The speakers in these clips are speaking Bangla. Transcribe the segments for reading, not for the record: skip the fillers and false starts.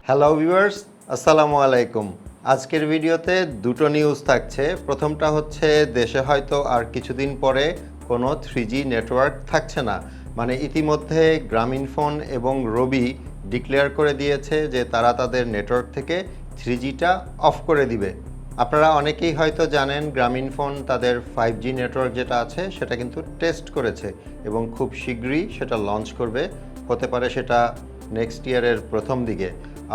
হ্যালো ভিউয়ার্স, আসসালামু আলাইকুম। আজকের ভিডিওতে দুটো নিউজ থাকছে। প্রথমটা হচ্ছে দেশে হয়তো আর কিছুদিন পরে কোনো 3G নেটওয়ার্ক থাকছে না। মানে ইতিমধ্যে গ্রামীণফোন এবং রবি ডিক্লেয়ার করে দিয়েছে যে তারা তাদের নেটওয়ার্ক থেকে 3Gটা অফ করে দিবে। আপনারা অনেকেই হয়তো জানেন গ্রামীণফোন তাদের 5G নেটওয়ার্ক যেটা আছে সেটা কিন্তু টেস্ট করেছে এবং খুব শীঘ্রই সেটা লঞ্চ করবে। হতে পারে সেটা নেক্সট ইয়ারের প্রথম দিকে।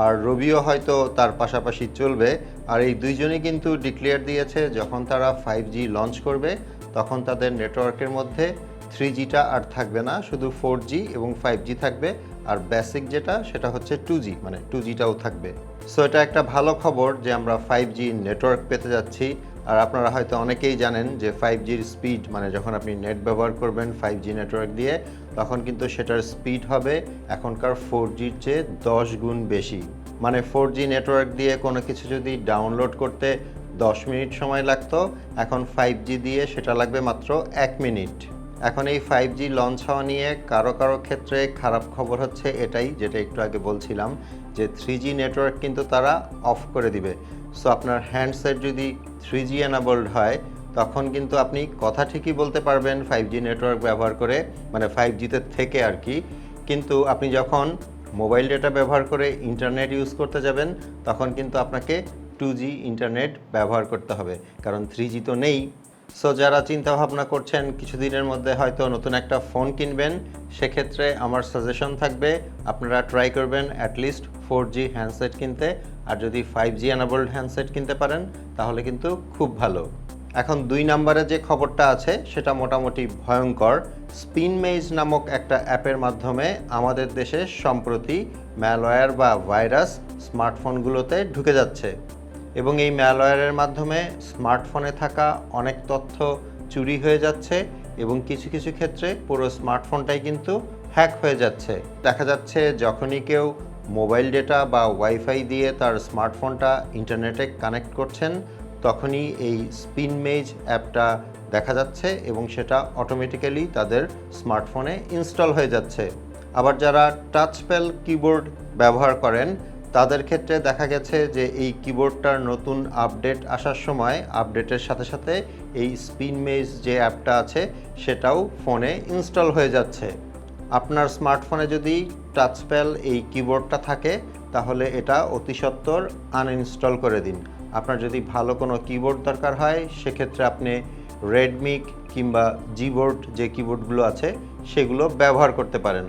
আর রবিও হয়তো তার পাশাপাশি চলবে। আর এই দুইজনই কিন্তু ডিক্লেয়ার দিয়েছে যখন তারা 5G লঞ্চ করবে তখন তাদের নেটওয়ার্কের মধ্যে 3Gটা আর থাকবে না, শুধু 4G এবং 5G থাকবে। আর বেসিক যেটা সেটা হচ্ছে 2G, মানে 2Gটাও থাকবে। সো এটা একটা ভালো খবর যে আমরা 5G নেটওয়ার্ক পেতে যাচ্ছি। আর আপনারা হয়তো অনেকেই জানেন যে 5Gর স্পিড, মানে যখন আপনি নেট ব্যবহার করবেন 5G নেটওয়ার্ক দিয়ে, তখন কিন্তু সেটার স্পিড হবে এখনকার 4Gর চেয়ে 10 গুণ বেশি। মানে 4G নেটওয়ার্ক দিয়ে কোনো কিছু যদি ডাউনলোড করতে 10 মিনিট সময় লাগতো, এখন 5G দিয়ে সেটা লাগবে মাত্র 1 মিনিট। এখন এই 5G লঞ্চ হওয়া নিয়ে কারো ক্ষেত্রে খারাপ খবর হচ্ছে এটাই, যেটা একটু আগে বলছিলাম, যে 3G নেটওয়ার্ক কিন্তু তারা অফ করে দিবে। সো আপনার হ্যান্ডসেট যদি 3G এনাবলড হয় তখন কিন্তু আপনি কথা ঠিকই বলতে পারবেন 5G নেটওয়ার্ক ব্যবহার করে, মানে 5Gতে থেকে আর কি। কিন্তু আপনি যখন মোবাইল ডেটা ব্যবহার করে ইন্টারনেট ইউজ করতে যাবেন তখন কিন্তু আপনাকে 2G ইন্টারনেট ব্যবহার করতে হবে, কারণ 3G তো নেই। সো যারা চিন্তা ভাবনা করছেন কিছুদিনের মধ্যে হয়তো নতুন একটা ফোন কিনবেন, সেক্ষেত্রে আমার সাজেশন থাকবে আপনারা ট্রাই করবেন অ্যাটলিস্ট 4G হ্যান্ডসেট কিনতে। আর যদি 5G এনাবলড হ্যান্ডসেট কিনতে পারেন তাহলে কিন্তু খুব ভালো। এখন 2 নম্বরে যে খবরটা আছে সেটা মোটামুটি ভয়ঙ্কর। স্পিনমেজ নামক একটা অ্যাপের মাধ্যমে আমাদের দেশে সম্প্রতি ম্যালওয়্যার বা ভাইরাস স্মার্টফোনগুলোতে ঢুকে যাচ্ছে এবং এই ম্যালওয়্যারের মাধ্যমে স্মার্টফোনে থাকা অনেক তথ্য চুরি হয়ে যাচ্ছে এবং কিছু কিছু ক্ষেত্রে পুরো স্মার্টফোনটাই কিন্তু হ্যাক হয়ে যাচ্ছে। দেখা যাচ্ছে যখনই কেউ মোবাইল ডেটা বা ওয়াইফাই দিয়ে তার স্মার্টফোনটা ইন্টারনেটে কানেক্ট করছেন তখনই এই স্পিনমেজ অ্যাপটা দেখা যাচ্ছে এবং সেটা অটোমেটিক্যালি তাদের স্মার্টফোনে ইনস্টল হয়ে যাচ্ছে। আবার যারা টাচপ্যাড কিবোর্ড ব্যবহার করেন তাদের ক্ষেত্রে দেখা গেছে যে এই কিবোর্ডটার নতুন আপডেট আসার সময় আপডেটের সাথে সাথে এই স্পিনমেজ যে অ্যাপটা আছে সেটাও ফোনে ইনস্টল হয়ে যাচ্ছে। আপনার স্মার্টফোনে যদি টাচপ্যাড এই কিবোর্ডটা থাকে তাহলে এটা অতি সত্বর আনইনস্টল করে দিন। আপনার যদি ভালো কোনো কিবোর্ড দরকার হয় সেক্ষেত্রে আপনি রেডমি কিংবা জিবোর্ড যে কিবোর্ডগুলো আছে সেগুলো ব্যবহার করতে পারেন।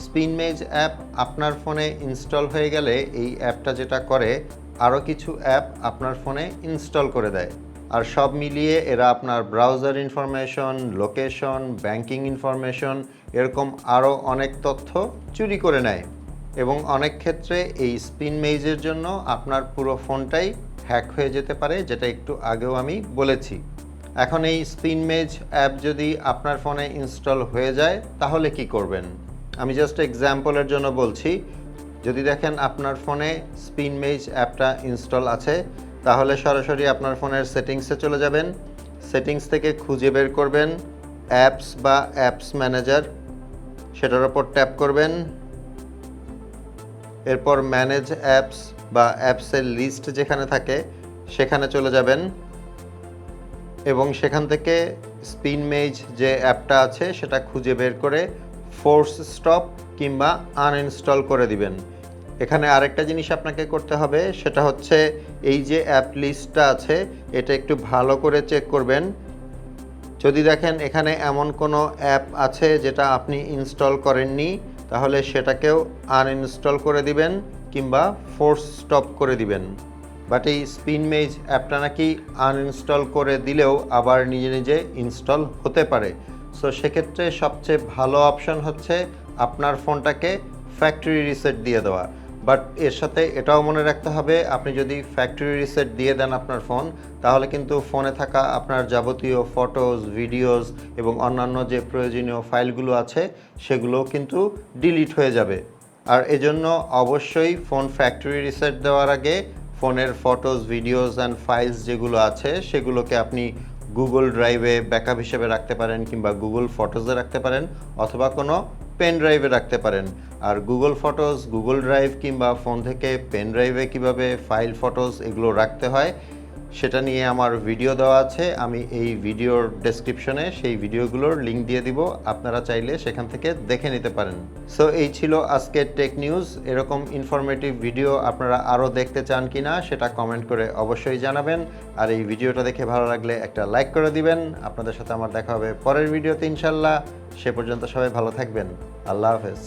স্পিনমেজ অ্যাপ আপনার ফোনে ইনস্টল হয়ে গেলে এই অ্যাপটা যেটা করে আরও কিছু অ্যাপ আপনার ফোনে ইনস্টল করে দেয়। আর সব মিলিয়ে এরা আপনার browser information, location, banking information, এরকম আরও অনেক তথ্য চুরি করে নেয় এবং অনেক ক্ষেত্রে এই স্পিনমেজের জন্য আপনার পুরো ফোনটাই হ্যাক হয়ে যেতে পারে, যেটা একটু আগেও আমি বলেছি। এখন এই স্পিনমেজ অ্যাপ যদি আপনার ফোনে ইনস্টল হয়ে যায় তাহলে কি করবেন? আমি জাস্ট এক্সাম্পলের জন্য বলছি। যদি দেখেন আপনার ফোনে স্পিনমেজ অ্যাপটা ইনস্টল আছে তাহলে সরাসরি আপনার ফোনের সেটিংসে চলে যাবেন। সেটিংস থেকে খুঁজে বের করবেন অ্যাপস বা অ্যাপস ম্যানেজার, সেটার ওপর ট্যাপ করবেন। এরপর ম্যানেজ অ্যাপস বা অ্যাপসের লিস্ট যেখানে থাকে সেখানে চলে যাবেন এবং সেখান থেকে স্পিনমেজ যে অ্যাপটা আছে সেটা খুঁজে বের করে ফোর্স স্টপ কিংবা আনইনস্টল করে দিবেন। এখানে আরেকটা জিনিস আপনাকে করতে হবে, সেটা হচ্ছে এই যে অ্যাপ লিস্টটা আছে এটা একটু ভালো করে চেক করবেন। যদি দেখেন এখানে এমন কোনো অ্যাপ আছে যেটা আপনি ইনস্টল করেননি তাহলে সেটাকেও আনইনস্টল করে দিবেন কিংবা ফোর্স স্টপ করে দিবেন। বাট এই স্পিনমেজ অ্যাপটা নাকি আনইনস্টল করে দিলেও আবার নিজে নিজে ইনস্টল হতে পারে। সো সেক্ষেত্রে সবচেয়ে ভালো অপশন হচ্ছে আপনার ফোনটাকে ফ্যাক্টরি রিসেট দিয়ে দেওয়া। বাট এর সাথে এটাও মনে রাখতে হবে, আপনি যদি ফ্যাক্টরি রিসেট দিয়ে দেন আপনার ফোন তাহলে কিন্তু ফোনে থাকা আপনার যাবতীয় ফটোজ, ভিডিওস এবং অন্যান্য যে প্রয়োজনীয় ফাইলগুলো আছে সেগুলোও কিন্তু ডিলিট হয়ে যাবে। আর এজন্য অবশ্যই ফোন ফ্যাক্টরি রিসেট দেওয়ার আগে ফোনের ফটোজ, ভিডিওস অ্যান্ড ফাইলস যেগুলো আছে সেগুলোকে আপনি গুগল ড্রাইভে ব্যাকআপ হিসেবে রাখতে পারেন কিংবা গুগল ফটোজে রাখতে পারেন অথবা কোনো পেন ড্রাইভে রাখতে পারেন। আর গুগল ফটোস, গুগল ড্রাইভ কিংবা ফোন থেকে পেন ড্রাইভে কীভাবে ফাইল, ফটোস এগুলো রাখতে হয় সেটা নিয়ে আমার ভিডিও দেওয়া আছে। আমি এই ভিডিওর ডেসক্রিপশনে সেই ভিডিওগুলোর লিঙ্ক দিয়ে দিব, আপনারা চাইলে সেখান থেকে দেখে নিতে পারেন। সো এই ছিল আজকের টেক নিউজ। এরকম ইনফরমেটিভ ভিডিও আপনারা আরও দেখতে চান কি না সেটা কমেন্ট করে অবশ্যই জানাবেন। আর এই ভিডিওটা দেখে ভালো লাগলে একটা লাইক করে দিবেন। আপনাদের সাথে আমার দেখা হবে পরের ভিডিওতে ইনশাল্লাহ। সে পর্যন্ত সবাই ভালো থাকবেন। আল্লাহ হাফেজ।